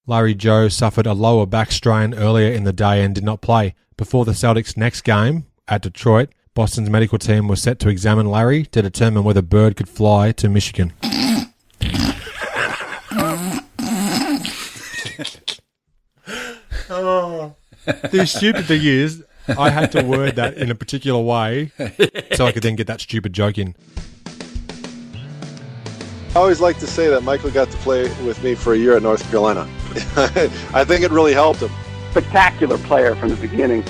Larry Joe suffered a lower back strain earlier in the day and did not play. Before the Celtics' next game at Detroit, Boston's medical team was set to examine Larry to determine whether Bird could fly to Michigan. The stupid thing is, I had to word that in a particular way so I could then get that stupid joke in. I always like to say that Michael got to play with me for a year at North Carolina. I think it really helped him. Spectacular player from the beginning.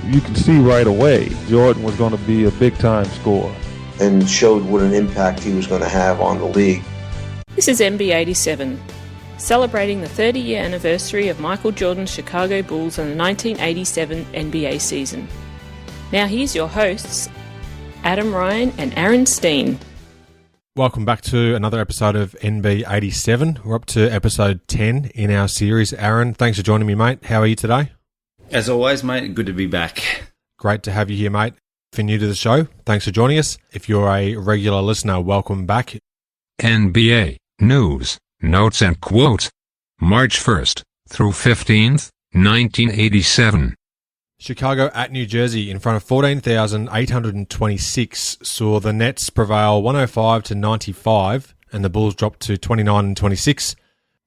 You can see right away Jordan was going to be a big-time scorer. And showed what an impact he was going to have on the league. This is NB87, celebrating the 30-year anniversary of Michael Jordan's Chicago Bulls and the 1987 NBA season. Now here's your hosts, Adam Ryan and Aaron Steen. Welcome back to another episode of NB87. We're up to episode 10 in our series. Aaron, thanks for joining me, mate. How are you today? As always, mate, good to be back. Great to have you here, mate. If you're new to the show, thanks for joining us. If you're a regular listener, welcome back. NBA News, Notes and Quotes. March 1st through 15th, 1987. Chicago at New Jersey in front of 14,826 saw the Nets prevail 105-95 and the Bulls dropped to 29-26.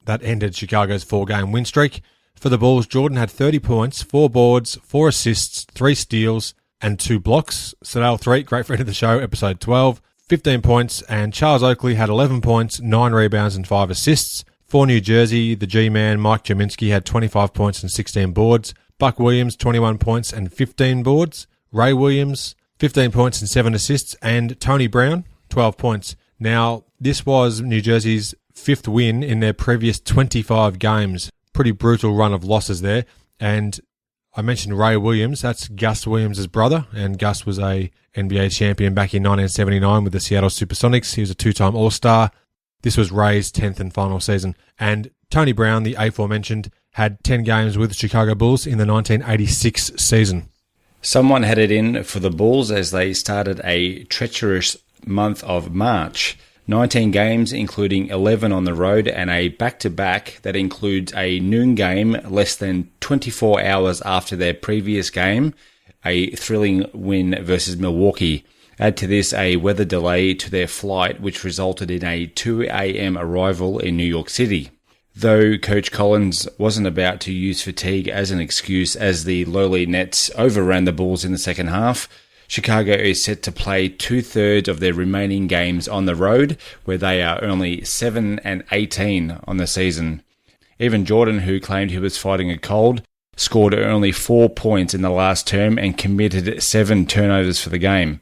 That ended Chicago's 4-game win streak. For the Bulls, Jordan had 30 points, 4 boards, 4 assists, 3 steals and 2 blocks. Darrell, great friend of the show, episode 12, 15 points, and Charles Oakley had 11 points, 9 rebounds and 5 assists. For New Jersey, the G-man Mike Jaminski had 25 points and 16 boards. Buck Williams, 21 points and 15 boards. Ray Williams, 15 points and 7 assists. And Tony Brown, 12 points. Now, this was New Jersey's 5th win in their previous 25 games. Pretty brutal run of losses there. And I mentioned Ray Williams. That's Gus Williams' brother. And Gus was a NBA champion back in 1979 with the Seattle Supersonics. He was a 2-time All-Star. This was Ray's 10th and final season. And Tony Brown, the aforementioned, had 10 games with the Chicago Bulls in the 1986 season. Someone had it in for the Bulls as they started a treacherous month of March. 19 games, including 11 on the road, and a back-to-back that includes a noon game less than 24 hours after their previous game, a thrilling win versus Milwaukee. Add to this a weather delay to their flight, which resulted in a 2 a.m. arrival in New York City. Though Coach Collins wasn't about to use fatigue as an excuse as the lowly Nets overran the Bulls in the second half, Chicago is set to play 2/3 of their remaining games on the road, where they are only 7-18 on the season. Even Jordan, who claimed he was fighting a cold, scored only 4 points in the last term and committed 7 turnovers for the game.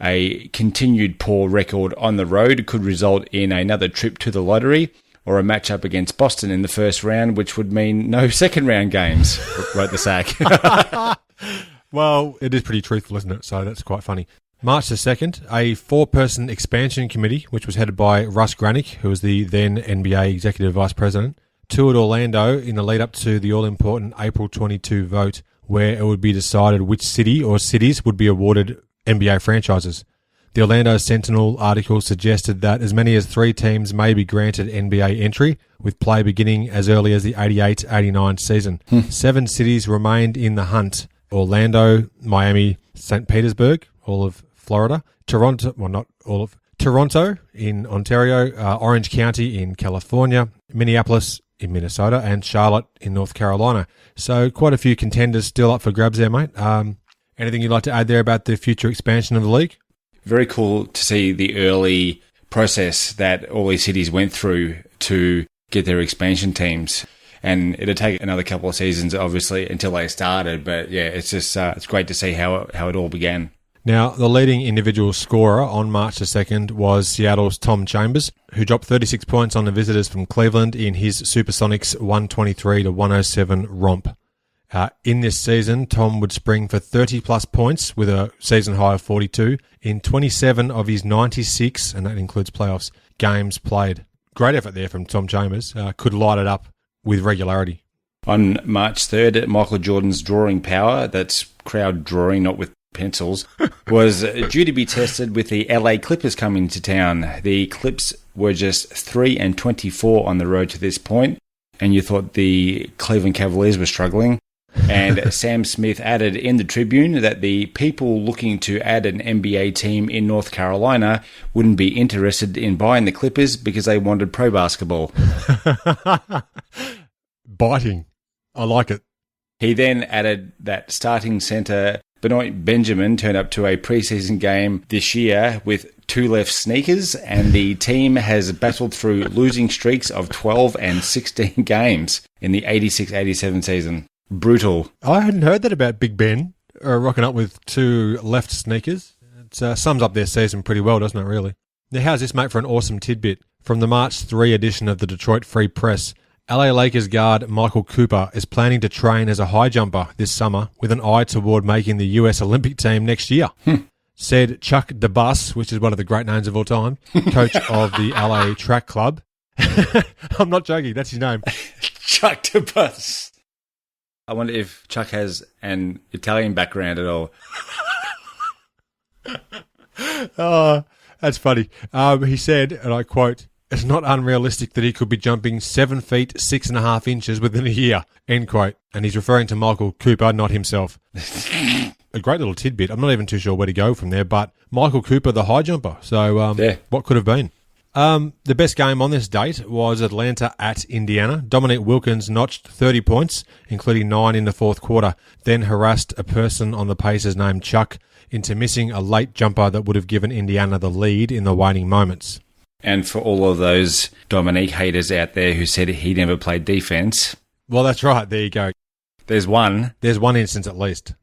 A continued poor record on the road could result in another trip to the lottery or a matchup against Boston in the first round, which would mean no second-round games, wrote the Sack. Well, it is pretty truthful, isn't it? So that's quite funny. March the 2nd, a 4-person expansion committee, which was headed by Russ Granick, who was the then NBA Executive Vice President, toured Orlando in the lead-up to the all-important April 22 vote, where it would be decided which city or cities would be awarded NBA franchises. The Orlando Sentinel article suggested that as many as 3 teams may be granted NBA entry, with play beginning as early as the 88-89 season. 7 cities remained in the hunt: Orlando, Miami, St. Petersburg, all of Florida, Toronto, well, not all of Toronto in Ontario, Orange County in California, Minneapolis in Minnesota, and Charlotte in North Carolina. So quite a few contenders still up for grabs there, mate. Anything you'd like to add there about the future expansion of the league? Very cool to see the early process that all these cities went through to get their expansion teams. And it'll take another couple of seasons, obviously, until they started. But yeah, it's just it's great to see how it all began. Now, the leading individual scorer on March the 2nd was Seattle's Tom Chambers, who dropped 36 points on the visitors from Cleveland in his Supersonics 123-107 romp. In this season, Tom would spring for 30-plus points with a season high of 42 in 27 of his 96, and that includes playoffs, games played. Great effort there from Tom Chambers. Could light it up with regularity. On March 3rd, Michael Jordan's drawing power, that's crowd drawing, not with pencils, was due to be tested with the LA Clippers coming to town. The Clips were just 3-24 on the road to this point, and you thought the Cleveland Cavaliers were struggling. And Sam Smith added in the Tribune that the people looking to add an NBA team in North Carolina wouldn't be interested in buying the Clippers because they wanted pro basketball. Biting. I like it. He then added that starting centre Benoit Benjamin turned up to a preseason game this year with 2 left sneakers, and the team has battled through losing streaks of 12 and 16 games in the 86-87 season. Brutal. I hadn't heard that about Big Ben rocking up with 2 left sneakers. It sums up their season pretty well, doesn't it, really? Now, how's this, mate, for an awesome tidbit? From the March 3 edition of the Detroit Free Press, LA Lakers guard Michael Cooper is planning to train as a high jumper this summer with an eye toward making the US Olympic team next year. Said Chuck DeBus, which is one of the great names of all time, coach of the LA Track Club. I'm not joking, that's his name. Chuck DeBus. I wonder if Chuck has an Italian background at all. Oh, that's funny. He said, and I quote, "It's not unrealistic that he could be jumping 7 feet 6.5 inches within a year," end quote. And he's referring to Michael Cooper, not himself. A great little tidbit. I'm not even too sure where to go from there, but Michael Cooper, the high jumper. So What could have been? The best game on this date was Atlanta at Indiana. Dominique Wilkins notched 30 points, including 9 in the fourth quarter, then harassed a person on the Pacers named Chuck into missing a late jumper that would have given Indiana the lead in the waning moments. And for all of those Dominique haters out there who said he never played defense. Well, that's right. There you go. There's one. There's one instance at least.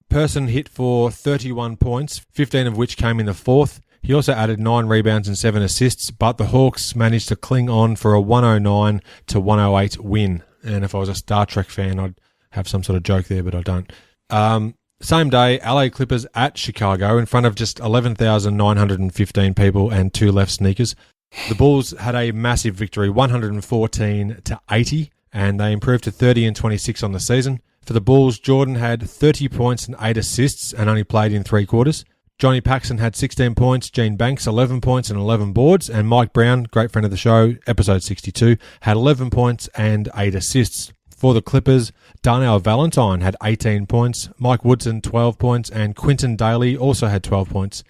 Person hit for 31 points, 15 of which came in the fourth. He also added 9 rebounds and 7 assists, but the Hawks managed to cling on for a 109-108 win. And if I was a Star Trek fan, I'd have some sort of joke there, but I don't. Same day, LA Clippers at Chicago in front of just 11,915 people and 2 left sneakers. The Bulls had a massive victory, 114-80, and they improved to 30-26 on the season. For the Bulls, Jordan had 30 points and 8 assists and only played in 3 quarters. Johnny Paxson had 16 points, Gene Banks 11 points and 11 boards, and Mike Brown, great friend of the show, episode 62, had 11 points and 8 assists. For the Clippers, Darnell Valentine had 18 points, Mike Woodson 12 points, and Quinton Daly also had 12 points.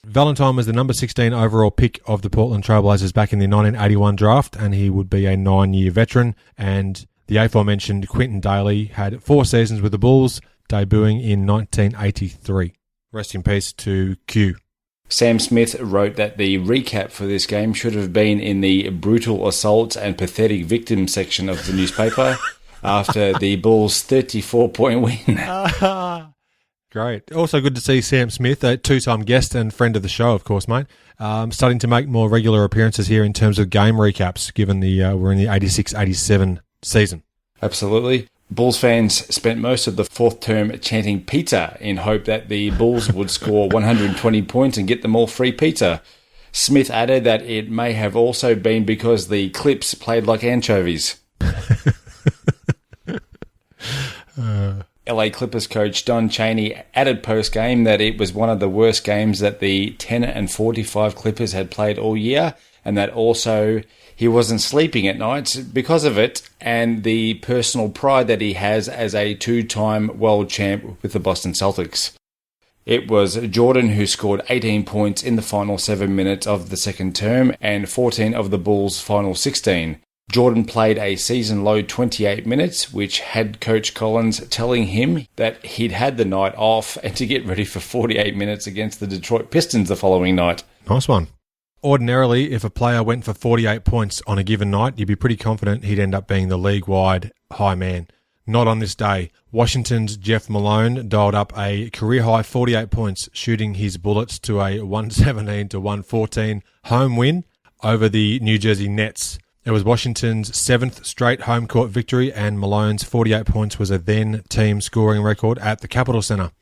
Valentine was the number 16 overall pick of the Portland Trailblazers back in the 1981 draft, and he would be a 9-year veteran. And the aforementioned Quinton Daly had 4 seasons with the Bulls, debuting in 1983. Rest in peace to Q. Sam Smith wrote that the recap for this game should have been in the brutal assaults and pathetic victims section of the newspaper after the Bulls' 34-point win. Great. Also good to see Sam Smith, a 2-time guest and friend of the show, of course, mate, starting to make more regular appearances here in terms of game recaps, given we're in the 86-87 season. Absolutely. Bulls fans spent most of the fourth term chanting pizza in hope that the Bulls would score 120 points and get them all free pizza. Smith added that it may have also been because the Clips played like anchovies. LA Clippers coach Don Chaney added post-game that it was one of the worst games that the 10-45 Clippers had played all year, and that also he wasn't sleeping at night because of it and the personal pride that he has as a 2-time world champ with the Boston Celtics. It was Jordan who scored 18 points in the final 7 minutes of the second term and 14 of the Bulls' final 16. Jordan played a season-low 28 minutes, which had Coach Collins telling him that he'd had the night off and to get ready for 48 minutes against the Detroit Pistons the following night. Nice one. Ordinarily, if a player went for 48 points on a given night, you'd be pretty confident he'd end up being the league-wide high man. Not on this day. Washington's Jeff Malone dialed up a career-high 48 points, shooting his Bullets to a 117-114 home win over the New Jersey Nets. It was Washington's 7th straight home court victory, and Malone's 48 points was a then-team scoring record at the Capitol Center.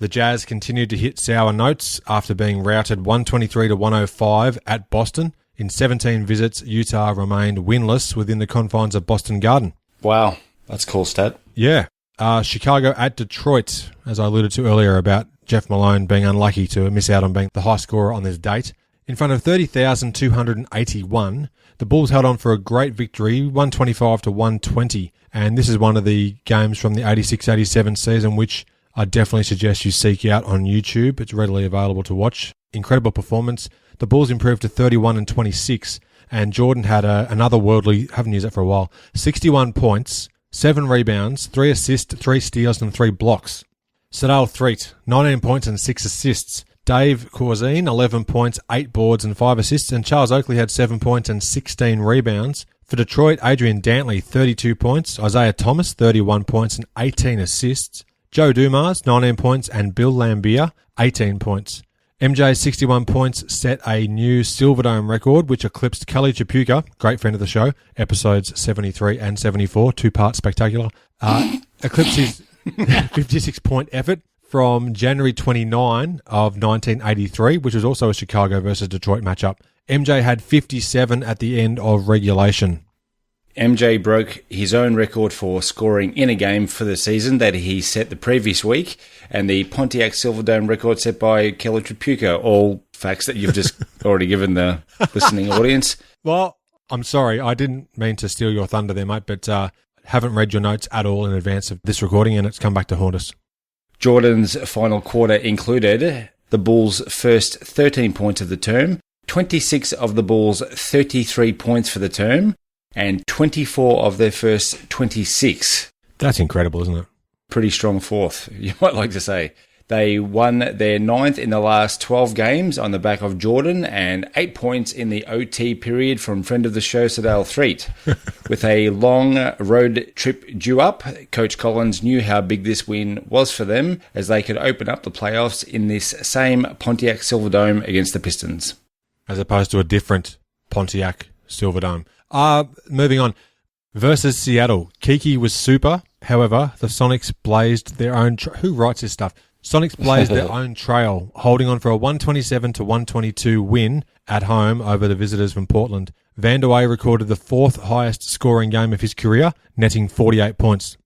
The Jazz continued to hit sour notes after being routed 123-105 at Boston. In 17 visits, Utah remained winless within the confines of Boston Garden. Wow, that's a cool stat. Yeah. Chicago at Detroit, as I alluded to earlier about Jeff Malone being unlucky to miss out on being the high scorer on this date. In front of 30,281, The Bulls held on for a great victory, 125 to 120. And this is one of the games from the 86-87 season, which I definitely suggest you seek out on YouTube. It's readily available to watch. Incredible performance. The Bulls improved to 31 and 26. And Jordan had another worldly, haven't used it for a while, 61 points, 7 rebounds, 3 assists, 3 steals and 3 blocks. Darrell Walker, 19 points and 6 assists. Dave Corzine, 11 points, 8 boards and 5 assists. And Charles Oakley had 7 points and 16 rebounds. For Detroit, Adrian Dantley, 32 points. Isaiah Thomas, 31 points and 18 assists. Joe Dumas, 19 points. And Bill Lambier, 18 points. MJ's 61 points set a new Silverdome record, which eclipsed Kelly Chapuka, great friend of the show, episodes 73 and 74, 2-part spectacular. Eclipsed his 56-point effort from January 29 of 1983, which was also a Chicago versus Detroit matchup. MJ had 57 at the end of regulation. MJ broke his own record for scoring in a game for the season that he set the previous week, and the Pontiac Silverdome record set by Kelly Tripucka. All facts that you've just already given the listening audience. Well, I'm sorry, I didn't mean to steal your thunder there, mate, but haven't read your notes at all in advance of this recording, and it's come back to haunt us. Jordan's final quarter included the Bulls' first 13 points of the term, 26 of the Bulls' 33 points for the term, and 24 of their first 26. That's incredible, isn't it? Pretty strong fourth, you might like to say. They won their 9th in the last 12 games on the back of Jordan and 8 points in the OT period from friend of the show, Darrell Walker. With a long road trip due up, Coach Collins knew how big this win was for them as they could open up the playoffs in this same Pontiac Silverdome against the Pistons. As opposed to a different Pontiac Silverdome. Moving on. Versus Seattle. Kiki was super. However, the Sonics blazed their own... Who writes this stuff? Sonics blazed their own trail, holding on for a 127 to 122 win at home over the visitors from Portland. VanDeWeghe recorded the 4th highest scoring game of his career, netting 48 points.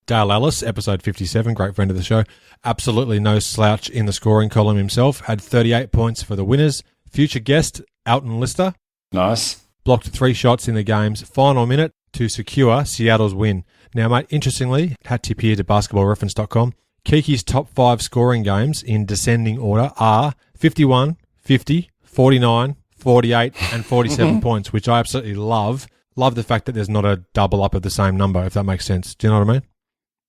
Dale Ellis, episode 57, great friend of the show, absolutely no slouch in the scoring column himself, had 38 points for the winners. Future guest, Alton Lister. Nice. Blocked 3 shots in the game's final minute to secure Seattle's win. Now, mate, interestingly, hat tip here to basketballreference.com, Kiki's top 5 scoring games in descending order are 51, 50, 49, 48 and 47 points, which I absolutely love. Love the fact that there's not a double up of the same number, if that makes sense. Do you know what I mean?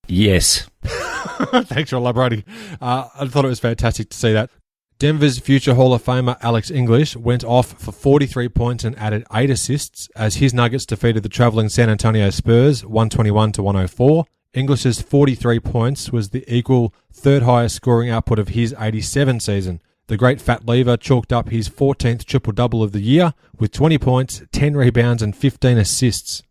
Yes. Thanks for elaborating. I thought it was fantastic to see that. Denver's future Hall of Famer Alex English went off for 43 points and added 8 assists as his Nuggets defeated the travelling San Antonio Spurs 121 to 104. English's 43 points was the equal 3rd highest scoring output of his 87 season. The great fat lever chalked up his 14th triple-double of the year with 20 points, 10 rebounds and 15 assists.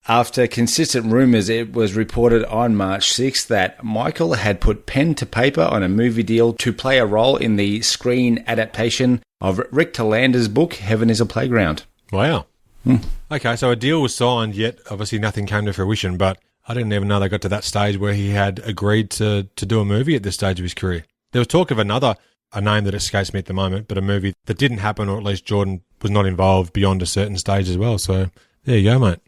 After consistent rumours, it was reported on March 6th that Michael had put pen to paper on a movie deal to play a role in the screen adaptation of Rick Talander's book, Heaven is a Playground. Wow. Okay, so a deal was signed, yet obviously nothing came to fruition, but I didn't even know they got to that stage where he had agreed to do a movie at this stage of his career. There was talk of a name that escapes me at the moment, but a movie that didn't happen, or at least Jordan was not involved beyond a certain stage as well. So there you go, mate.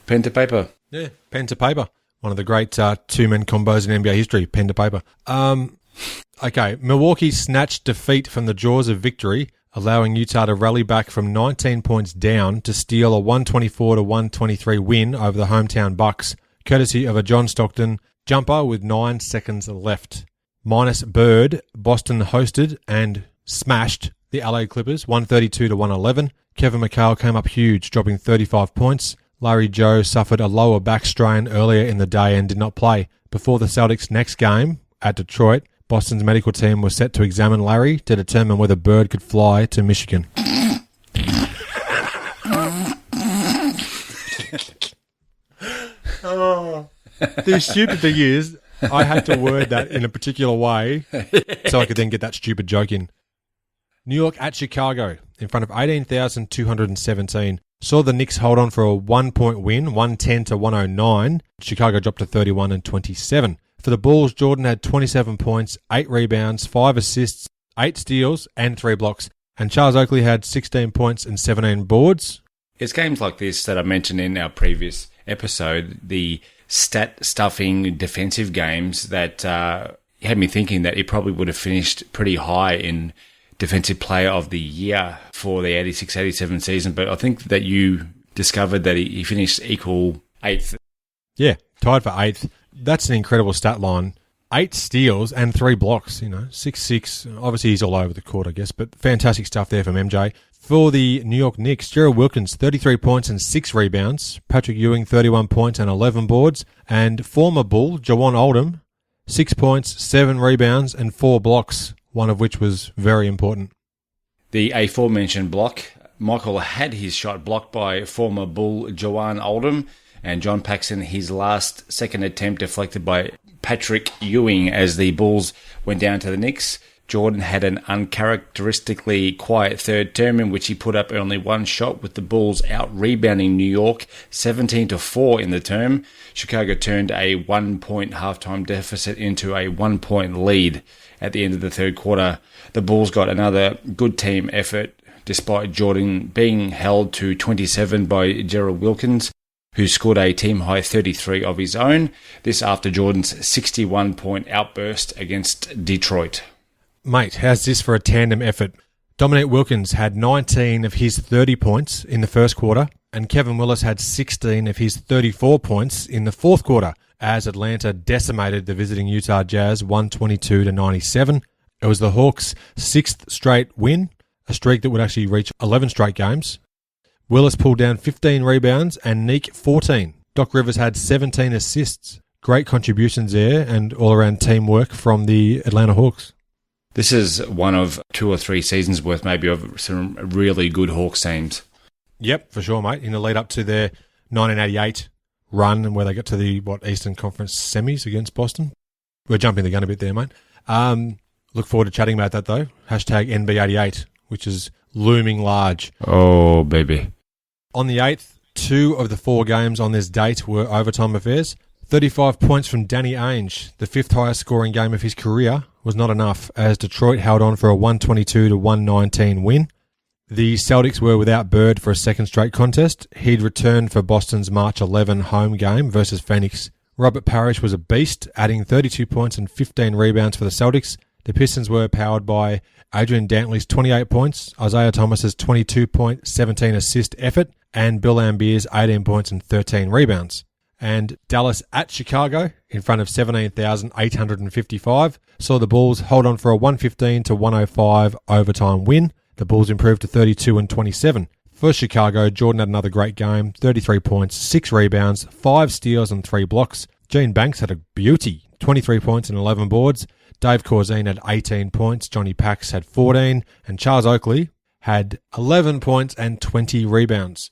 Pen to paper. Yeah, pen to paper. One of the great two-man combos in NBA history, pen to paper. Okay, Milwaukee snatched defeat from the jaws of victory, allowing Utah to rally back from 19 points down to steal a 124 to 123 win over the hometown Bucks, courtesy of a John Stockton jumper with 9 seconds left. Minus Bird, Boston hosted and smashed the LA Clippers 132 to 111. Kevin McHale came up huge, dropping 35 points. Larry Joe suffered a lower back strain earlier in the day and did not play. Before the Celtics' next game at Detroit, Boston's medical team was set to examine Larry to determine whether Bird could fly to Michigan. The stupid thing is, I had to word that in a particular way so I could then get that stupid joke in. New York at Chicago, in front of 18,217, saw the Knicks hold on for a 1-point win, 110 to 109. Chicago dropped to 31 and 27. For the Bulls, Jordan had 27 points, 8 rebounds, 5 assists, 8 steals, and 3 blocks. And Charles Oakley had 16 points and 17 boards. It's games like this that I mentioned in our previous episode, the stat-stuffing defensive games that had me thinking that he probably would have finished pretty high in Defensive Player of the Year for the 86-87 season, but I think that you discovered that he finished equal 8th. Yeah, tied for 8th. That's an incredible stat line. 8 steals and 3 blocks, 6'6". Obviously, he's all over the court, I guess, but fantastic stuff there from MJ. For the New York Knicks, Darrell Wilkins, 33 points and 6 rebounds. Patrick Ewing, 31 points and 11 boards. And former Bull, Jawan Oldham, 6 points, 7 rebounds and 4 blocks, one of which was very important. The aforementioned block, Michael had his shot blocked by former Bull Jawan Oldham, and John Paxson, his last second attempt deflected by Patrick Ewing as the Bulls went down to the Knicks. Jordan had an uncharacteristically quiet third term in which he put up only one shot, with the Bulls out-rebounding New York 17-4 in the term. Chicago turned a 1-point halftime deficit into a 1-point lead at the end of the third quarter. The Bulls got another good team effort despite Jordan being held to 27 by Darrell Wilkins, who scored a team-high 33 of his own. This after Jordan's 61-point outburst against Detroit. Mate, how's this for a tandem effort? Dominique Wilkins had 19 of his 30 points in the first quarter, and Kevin Willis had 16 of his 34 points in the fourth quarter, as Atlanta decimated the visiting Utah Jazz 122-97. It was the Hawks' 6th straight win, a streak that would actually reach 11 straight games. Willis pulled down 15 rebounds and Neek 14. Doc Rivers had 17 assists. Great contributions there and all-around teamwork from the Atlanta Hawks. This is one of 2 or 3 seasons worth maybe of some really good Hawks teams. Yep, for sure, mate. In the lead up to their 1988 run and where they got to the Eastern Conference semis against Boston. We're jumping the gun a bit there, mate. Look forward to chatting about that, though. Hashtag NB88, which is looming large. Oh, baby. On the 8th, 2 of the 4 games on this date were overtime affairs. 35 points from Danny Ainge, the 5th highest scoring game of his career, was not enough as Detroit held on for a 122-119 win. The Celtics were without Bird for a second straight contest. He'd returned for Boston's March 11 home game versus Phoenix. Robert Parrish was a beast, adding 32 points and 15 rebounds for the Celtics. The Pistons were powered by Adrian Dantley's 28 points, Isaiah Thomas's 22-point, 17 assist effort, and Bill Lambier's 18 points and 13 rebounds. And Dallas at Chicago, in front of 17,855, saw the Bulls hold on for a 115-105 overtime win. The Bulls improved to 32-27. For Chicago, Jordan had another great game, 33 points, 6 rebounds, 5 steals and 3 blocks. Gene Banks had a beauty, 23 points and 11 boards. Dave Corzine had 18 points, Johnny Pax had 14, and Charles Oakley had 11 points and 20 rebounds.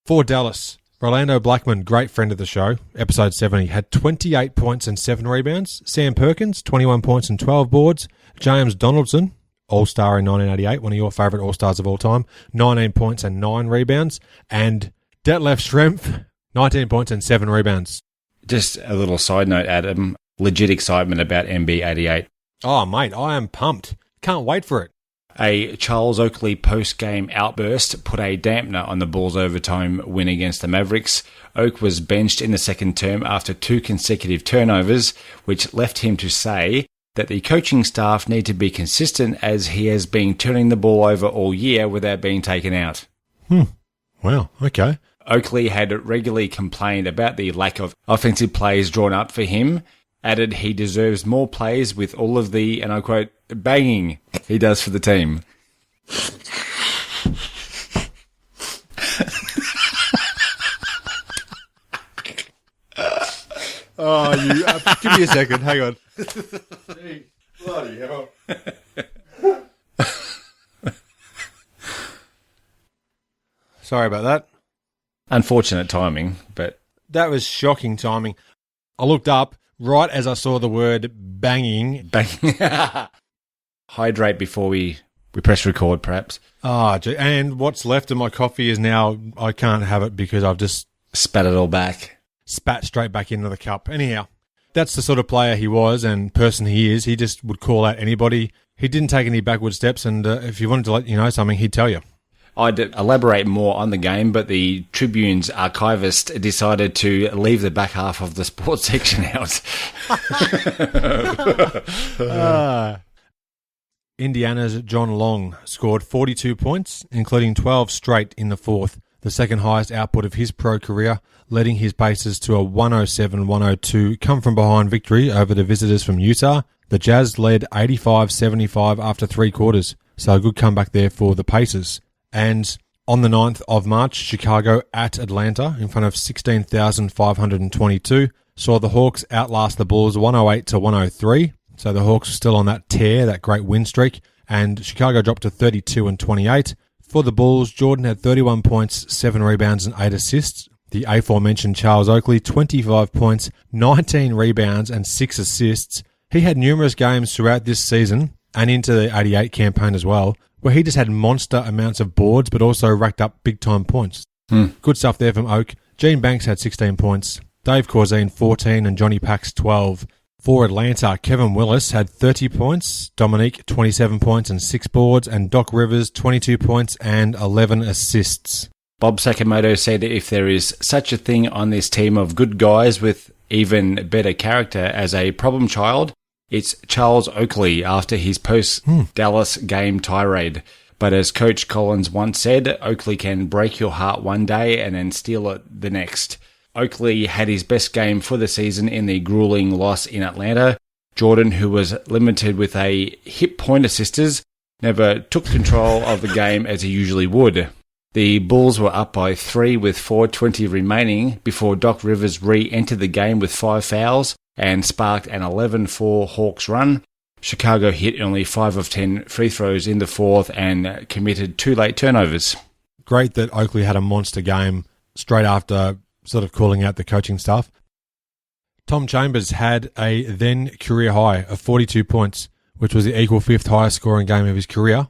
For Dallas, Rolando Blackman, great friend of the show, episode 70, had 28 points and 7 rebounds. Sam Perkins, 21 points and 12 boards. James Donaldson, All-Star in 1988, one of your favourite All-Stars of all time, 19 points and 9 rebounds. And Detlef Schrempf, 19 points and 7 rebounds. Just a little side note, Adam. Legit excitement about NB88. Oh, mate, I am pumped. Can't wait for it. A Charles Oakley post-game outburst put a dampener on the Bulls' overtime win against the Mavericks. Oak was benched in the second term after 2 consecutive turnovers, which left him to say that the coaching staff need to be consistent as he has been turning the ball over all year without being taken out. Wow, okay. Oakley had regularly complained about the lack of offensive plays drawn up for him, added he deserves more plays with all of the, and I quote, banging he does for the team. Oh, you... give me a second, hang on. Bloody hell. Sorry about that. Unfortunate timing, but... That was shocking timing. I looked up right as I saw the word banging. Hydrate before we press record, perhaps. And what's left of my coffee is now... I can't have it because I've just... Spat it all back. Spat straight back into the cup. Anyhow, that's the sort of player he was and person he is. He just would call out anybody. He didn't take any backward steps, and if you wanted to let you know something, he'd tell you. I'd elaborate more on the game, but the Tribune's archivist decided to leave the back half of the sports section out. Indiana's John Long scored 42 points, including 12 straight in the fourth, the second highest output of his pro career, leading his Pacers to a 107-102 come-from-behind victory over the visitors from Utah. The Jazz led 85-75 after three quarters, so a good comeback there for the Pacers. And on the 9th of March, Chicago at Atlanta in front of 16,522 saw the Hawks outlast the Bulls 108-103. So the Hawks were still on that tear, that great win streak, and Chicago dropped to 32-28. For the Bulls, Jordan had 31 points, 7 rebounds and 8 assists. The aforementioned Charles Oakley, 25 points, 19 rebounds and 6 assists. He had numerous games throughout this season and into the 88 campaign as well, where he just had monster amounts of boards but also racked up big-time points. Good stuff there from Oak. Gene Banks had 16 points, Dave Corzine 14 and Johnny Pax 12. For Atlanta, Kevin Willis had 30 points, Dominique 27 points and 6 boards, and Doc Rivers 22 points and 11 assists. Bob Sakamoto said if there is such a thing on this team of good guys with even better character as a problem child, it's Charles Oakley after his post-Dallas game tirade. But as Coach Collins once said, Oakley can break your heart one day and then steal it the next. Oakley had his best game for the season in the grueling loss in Atlanta. Jordan, who was limited with a hip pointer sisters, never took control of the game as he usually would. The Bulls were up by 3 with 4:20 remaining before Doc Rivers re-entered the game with 5 fouls and sparked an 11-4 Hawks run. Chicago hit only 5 of 10 free throws in the fourth and committed 2 late turnovers. Great that Oakley had a monster game straight after sort of calling out the coaching staff. Tom Chambers had a then career high of 42 points, which was the equal 5th highest scoring game of his career.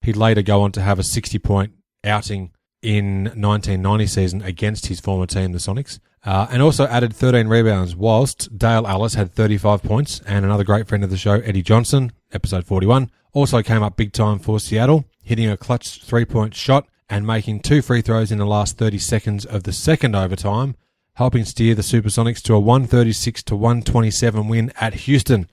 He'd later go on to have a 60-point outing in 1990 season against his former team, the Sonics, and also added 13 rebounds, whilst Dale Ellis had 35 points, and another great friend of the show, Eddie Johnson, episode 41, also came up big time for Seattle, hitting a clutch 3-point shot and making 2 free throws in the last 30 seconds of the second overtime, helping steer the Supersonics to a 136-127 win at Houston.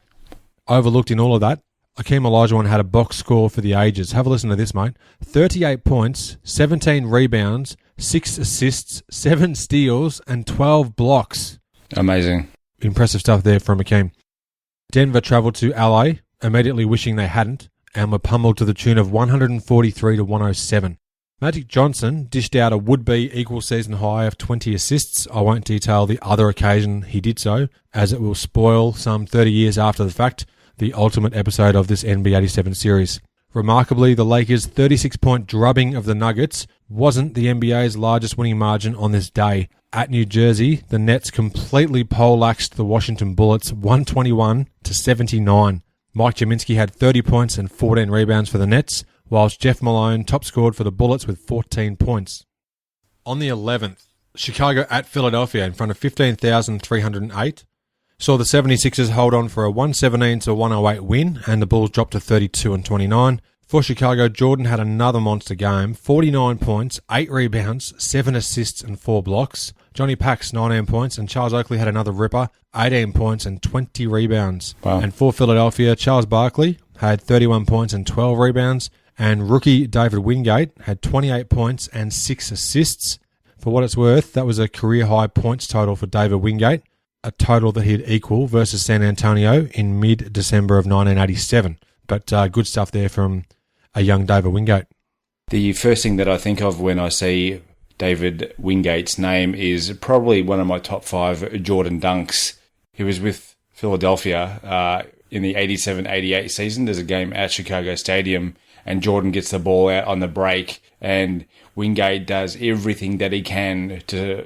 Overlooked in all of that, Akeem Olajuwon had a box score for the ages. Have a listen to this, mate. 38 points, 17 rebounds, 6 assists, 7 steals, and 12 blocks. Amazing. Impressive stuff there from Akeem. Denver travelled to LA, immediately wishing they hadn't, and were pummeled to the tune of 143-107. Magic Johnson dished out a would-be equal season high of 20 assists. I won't detail the other occasion he did so, as it will spoil some 30 years after the fact, the ultimate episode of this NB87 series. Remarkably, the Lakers' 36-point drubbing of the Nuggets wasn't the NBA's largest winning margin on this day. At New Jersey, the Nets completely poleaxed the Washington Bullets 121-79. Mike Jaminski had 30 points and 14 rebounds for the Nets, whilst Jeff Malone top scored for the Bullets with 14 points. On the 11th, Chicago at Philadelphia in front of 15,308 saw the 76ers hold on for a 117-108 win, and the Bulls dropped to 32-29. For Chicago, Jordan had another monster game, 49 points, 8 rebounds, 7 assists and 4 blocks. Johnny Pax, 19 points, and Charles Oakley had another ripper, 18 points and 20 rebounds. Wow. And for Philadelphia, Charles Barkley had 31 points and 12 rebounds, and rookie David Wingate had 28 points and 6 assists. For what it's worth, that was a career-high points total for David Wingate, a total that he'd equal versus San Antonio in mid-December of 1987. But good stuff there from a young David Wingate. The first thing that I think of when I see David Wingate's name is probably one of my top 5 Jordan dunks. He was with Philadelphia in the 87-88 season. There's a game at Chicago Stadium, and Jordan gets the ball out on the break, and Wingate does everything that he can to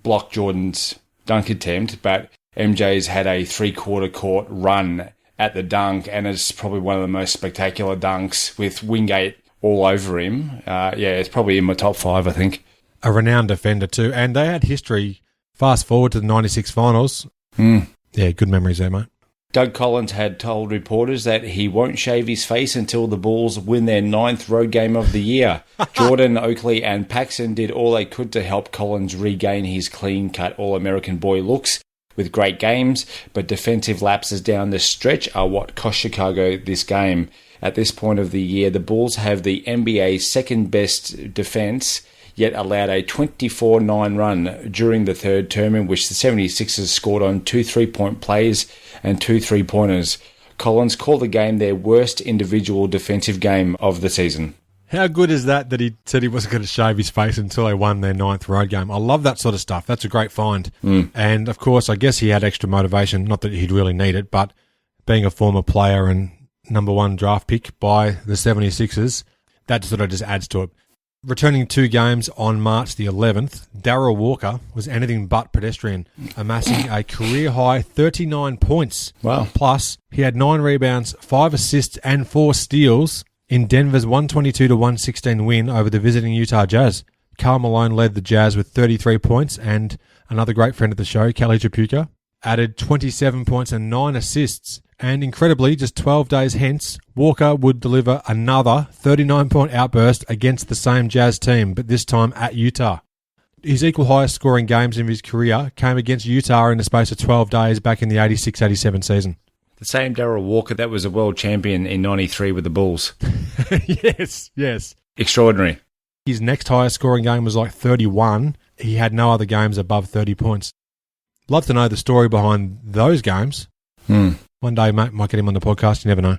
block Jordan's dunk attempt, but MJ's had a 3/4 court run at the dunk, and it's probably one of the most spectacular dunks with Wingate all over him. It's probably in my top 5, I think. A renowned defender too, and they had history fast forward to the 96 finals. Yeah, good memories there, mate. Doug Collins had told reporters that he won't shave his face until the Bulls win their 9th road game of the year. Jordan, Oakley and Paxson did all they could to help Collins regain his clean-cut All-American boy looks with great games, but defensive lapses down the stretch are what cost Chicago this game. At this point of the year, the Bulls have the NBA's second-best defense, yet allowed a 24-9 run during the third term in which the 76ers scored on 2 3-point plays and 2 3-pointers. Collins called the game their worst individual defensive game of the season. How good is that he said he wasn't going to shave his face until they won their 9th road game? I love that sort of stuff. That's a great find. And, of course, I guess he had extra motivation. Not that he'd really need it, but being a former player and number 1 draft pick by the 76ers, that sort of just adds to it. Returning 2 games on March the 11th, Darrell Walker was anything but pedestrian, amassing a career-high 39 points. Wow. Plus, he had 9 rebounds, 5 assists and 4 steals in Denver's 122-116 win over the visiting Utah Jazz. Karl Malone led the Jazz with 33 points, and another great friend of the show, Kelly Tripucka, added 27 points and 9 assists. And incredibly, just 12 days hence, Walker would deliver another 39-point outburst against the same Jazz team, but this time at Utah. His equal highest scoring games in his career came against Utah in the space of 12 days back in the 86-87 season. The same Darrell Walker that was a world champion in 93 with the Bulls. Yes. Extraordinary. His next highest scoring game was like 31. He had no other games above 30 points. Love to know the story behind those games. One day, mate, might get him on the podcast. You never know.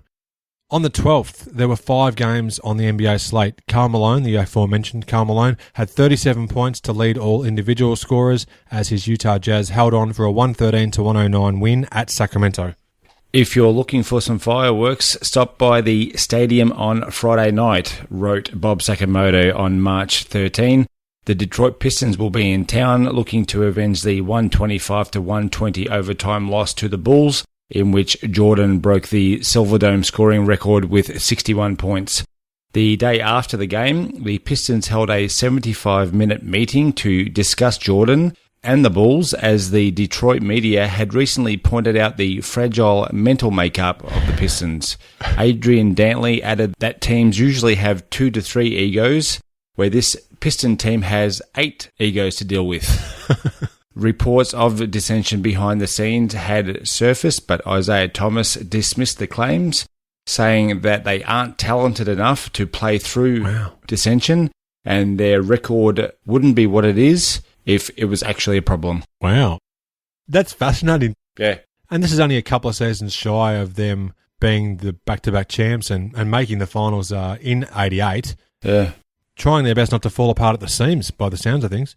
On the 12th, there were 5 games on the NBA slate. Karl Malone, the aforementioned Karl Malone, had 37 points to lead all individual scorers as his Utah Jazz held on for a 113-109 win at Sacramento. If you're looking for some fireworks, stop by the stadium on Friday night, wrote Bob Sakamoto on March 13. The Detroit Pistons will be in town looking to avenge the 125-120 overtime loss to the Bulls, in which Jordan broke the Silverdome scoring record with 61 points. The day after the game, the Pistons held a 75-minute meeting to discuss Jordan and the Bulls, as the Detroit media had recently pointed out the fragile mental makeup of the Pistons. Adrian Dantley added that teams usually have 2 to 3 egos, where this Piston team has 8 egos to deal with. Reports of dissension behind the scenes had surfaced, but Isaiah Thomas dismissed the claims, saying that they aren't talented enough to play through dissension, and their record wouldn't be what it is if it was actually a problem. Wow. That's fascinating. Yeah. And this is only a couple of seasons shy of them being the back-to-back champs and making the finals in 88. Yeah. Trying their best not to fall apart at the seams, by the sounds of things.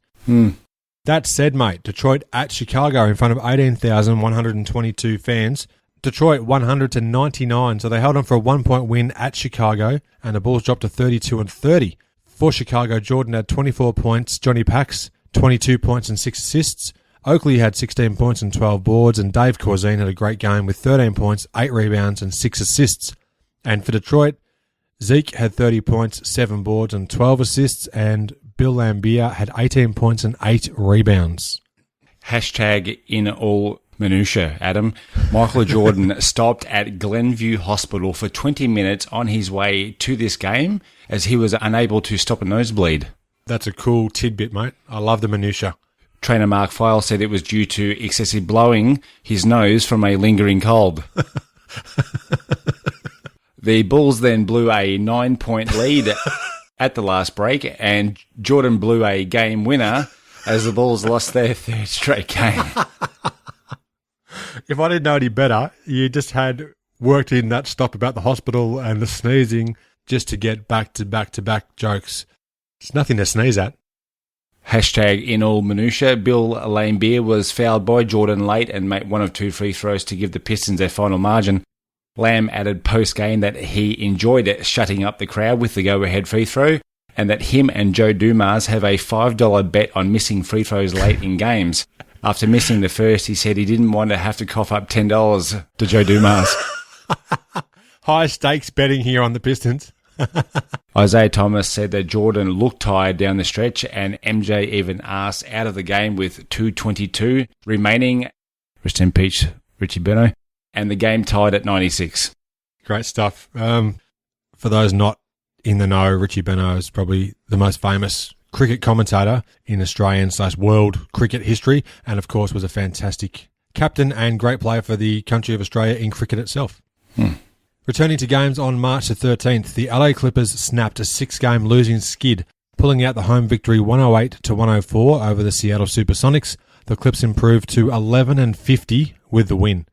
That said, mate, Detroit at Chicago in front of 18,122 fans. Detroit 100-99, so they held on for a 1-point win at Chicago, and the Bulls dropped to 32-30. For Chicago, Jordan had 24 points, Johnny Pax 22 points and 6 assists. Oakley had 16 points and 12 boards, and Dave Corzine had a great game with 13 points, 8 rebounds and 6 assists. And for Detroit, Zeke had 30 points, 7 boards and 12 assists, and Bill Laimbeer had 18 points and 8 rebounds. Hashtag in all minutiae, Adam. Michael Jordan stopped at Glenview Hospital for 20 minutes on his way to this game as he was unable to stop a nosebleed. That's a cool tidbit, mate. I love the minutiae. Trainer Mark File said it was due to excessive blowing his nose from a lingering cold. The Bulls then blew a 9-point lead at the last break, and Jordan blew a game winner as the Bulls lost their 3rd straight game. If I didn't know any better, you just had worked in that stop about the hospital and the sneezing just to get back-to-back jokes. It's nothing to sneeze at. Hashtag in all minutiae. Bill Laimbeer was fouled by Jordan late and made 1 of 2 free throws to give the Pistons their final margin. Lamb added post-game that he enjoyed shutting up the crowd with the go-ahead free throw, and that him and Joe Dumas have a $5 bet on missing free throws late in games. After missing the first, he said he didn't want to have to cough up $10 to Joe Dumas. High stakes betting here on the Pistons. Isaiah Thomas said that Jordan looked tired down the stretch, and MJ even asked out of the game with 2:22 remaining. Rest in peace, Richie Benoit. and the game tied at 96. Great stuff. For those not in the know, Richie Benoit is probably the most famous cricket commentator in Australian/world cricket history, and of course was a fantastic captain and great player for the country of Australia in cricket itself. Returning to games on March the 13th, the LA Clippers snapped a 6-game losing skid, pulling out the home victory 108-104 over the Seattle Supersonics. The Clips improved to 11-50 with the win.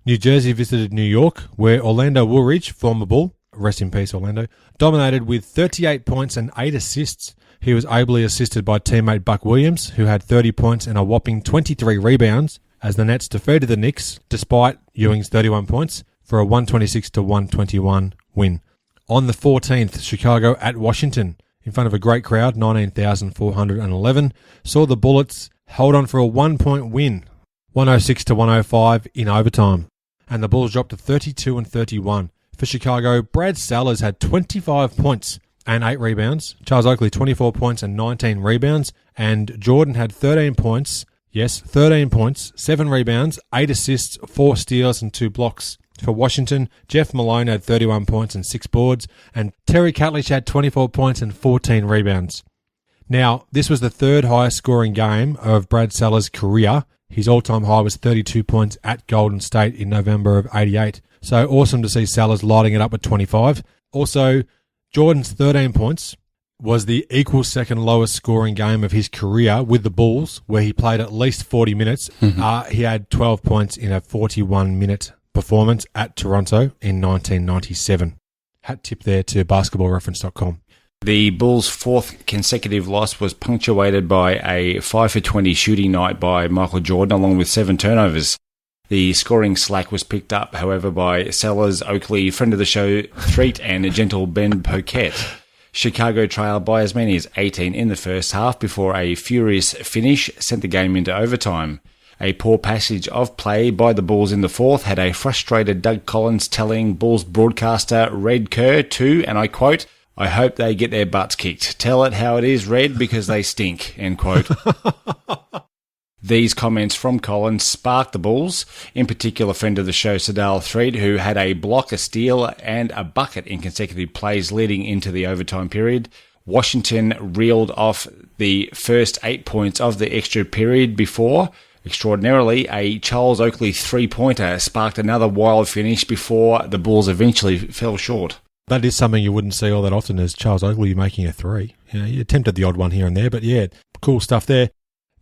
New Jersey visited New York, where Orlando Woolridge, former Bull, rest in peace Orlando, dominated with 38 points and 8 assists. He was ably assisted by teammate Buck Williams, who had 30 points and a whopping 23 rebounds, as the Nets defeated the Knicks, despite Ewing's 31 points, for a 126-121 win. On the 14th, Chicago at Washington, in front of a great crowd, 19,411, saw the Bullets hold on for a 1-point win, 106-105 in overtime, and the Bulls dropped to 32-31. For Chicago, Brad Sellers had 25 points and 8 rebounds, Charles Oakley 24 points and 19 rebounds, and Jordan had 13 points, 7 rebounds, 8 assists, 4 steals and 2 blocks. For Washington, Jeff Malone had 31 points and 6 boards, and Terry Catlich had 24 points and 14 rebounds. Now, this was the third highest scoring game of Brad Sellers' career. His all-time high was 32 points at Golden State in November of 88. So awesome to see Sellers lighting it up with 25. Also, Jordan's 13 points was the equal second lowest scoring game of his career with the Bulls, where he played at least 40 minutes. He had 12 points in a 41-minute performance at Toronto in 1997. Hat tip there to basketballreference.com. The Bulls' fourth consecutive loss was punctuated by a 5 for 20 shooting night by Michael Jordan, along with 7 turnovers. The scoring slack was picked up, however, by Sellers, Oakley, friend of the show, Threet, and a gentle Ben Poquette. Chicago trailed by as many as 18 in the first half before a furious finish sent the game into overtime. A poor passage of play by the Bulls in the fourth had a frustrated Doug Collins telling Bulls broadcaster Red Kerr to, and I quote, "I hope they get their butts kicked. Tell it how it is, Red, because they stink," end quote. These comments from Collins sparked the Bulls, in particular friend of the show Sadal Threed, who had a block, a steal, and a bucket in consecutive plays leading into the overtime period. Washington reeled off the first 8 points of the extra period before, extraordinarily, a Charles Oakley three-pointer sparked another wild finish before the Bulls eventually fell short. That is something you wouldn't see all that often, is Charles Oakley making a three. You know, he attempted the odd one here and there, but yeah, cool stuff there.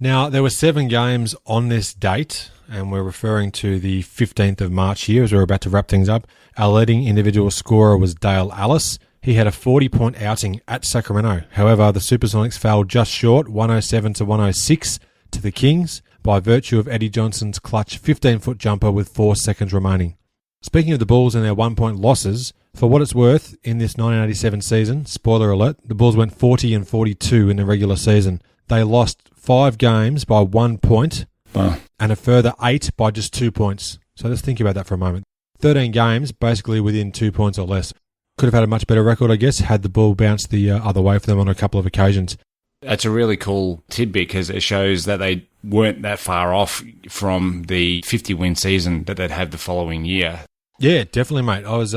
Now, there were 7 games on this date, and we're referring to the 15th of March here as we're about to wrap things up. Our leading individual scorer was Dale Ellis. He had a 40-point outing at Sacramento. However, the Supersonics fell just short, 107-106 to the Kings, by virtue of Eddie Johnson's clutch 15-foot jumper with 4 seconds remaining. Speaking of the Bulls and their 1-point losses, for what it's worth, in this 1987 season, spoiler alert, the Bulls went 40-42 in the regular season. They lost 5 games by 1 point, and a further 8 by just 2 points. So let's think about that for a moment. 13 games, basically within 2 points or less. Could have had a much better record, I guess, had the ball bounced the other way for them on a couple of occasions. That's a really cool tidbit because it shows that they weren't that far off from the 50-win season that they'd have the following year. Yeah, definitely, mate. I was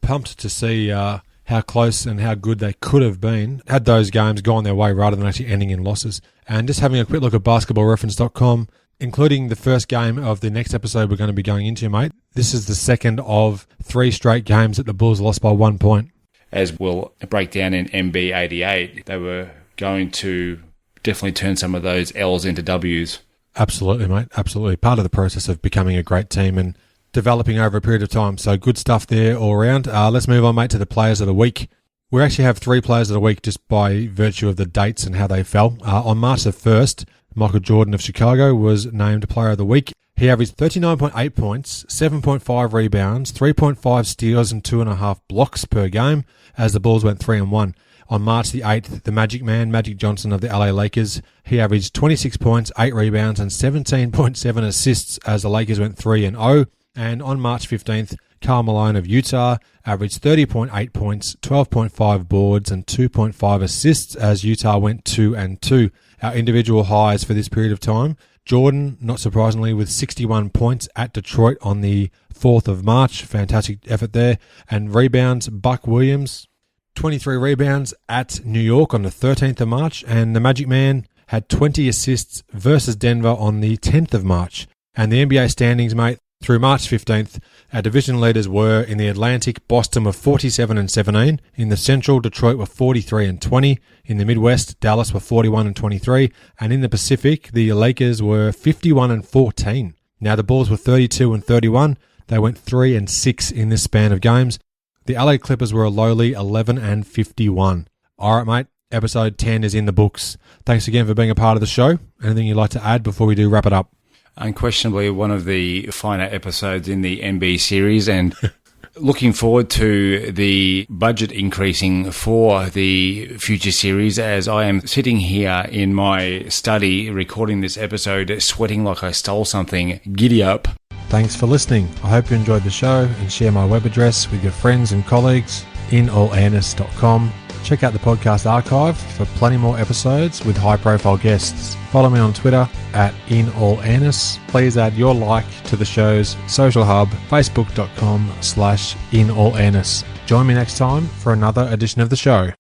pumped to see how close and how good they could have been had those games gone their way rather than actually ending in losses. And just having a quick look at basketballreference.com, including the first game of the next episode we're going to be going into, mate. This is the second of 3 straight games that the Bulls lost by 1 point. As we'll break down in NB88, they were going to definitely turn some of those L's into W's. Absolutely, mate. Absolutely. Part of the process of becoming a great team and developing over a period of time. So good stuff there all around. Let's move on, mate, to the players of the week. We actually have 3 players of the week just by virtue of the dates and how they fell. On March the 1st, Michael Jordan of Chicago was named Player of the Week. He averaged 39.8 points, 7.5 rebounds, 3.5 steals and 2.5 blocks per game as the Bulls went 3-1. On March the 8th, the Magic Man, Magic Johnson of the LA Lakers, he averaged 26 points, 8 rebounds and 17.7 assists as the Lakers went 3-0. And on March 15th, Karl Malone of Utah averaged 30.8 points, 12.5 boards and 2.5 assists as Utah went 2-2. Our individual highs for this period of time, Jordan, not surprisingly, with 61 points at Detroit on the 4th of March. Fantastic effort there. And rebounds, Buck Williams, 23 rebounds at New York on the 13th of March. And the Magic Man had 20 assists versus Denver on the 10th of March. And the NBA standings, mate, through March 15th, our division leaders were in the Atlantic, Boston were 47-17. In the Central, Detroit were 43-20. In the Midwest, Dallas were 41-23. And in the Pacific, the Lakers were 51-14. Now the Bulls were 32-31. They went 3-6 in this span of games. The LA Clippers were a lowly 11-51. All right, mate. Episode 10 is in the books. Thanks again for being a part of the show. Anything you'd like to add before we do wrap it up? Unquestionably one of the finer episodes in the NB series, and looking forward to the budget increasing for the future series, as I am sitting here in my study recording this episode, sweating like I stole something. Giddy up. Thanks for listening. I hope you enjoyed the show, and share my web address with your friends and colleagues, inallairness.com. Check out the podcast archive for plenty more episodes with high-profile guests. Follow me on Twitter at inallairness. Please add your like to the show's social hub, facebook.com/inallairness. Join me next time for another edition of the show.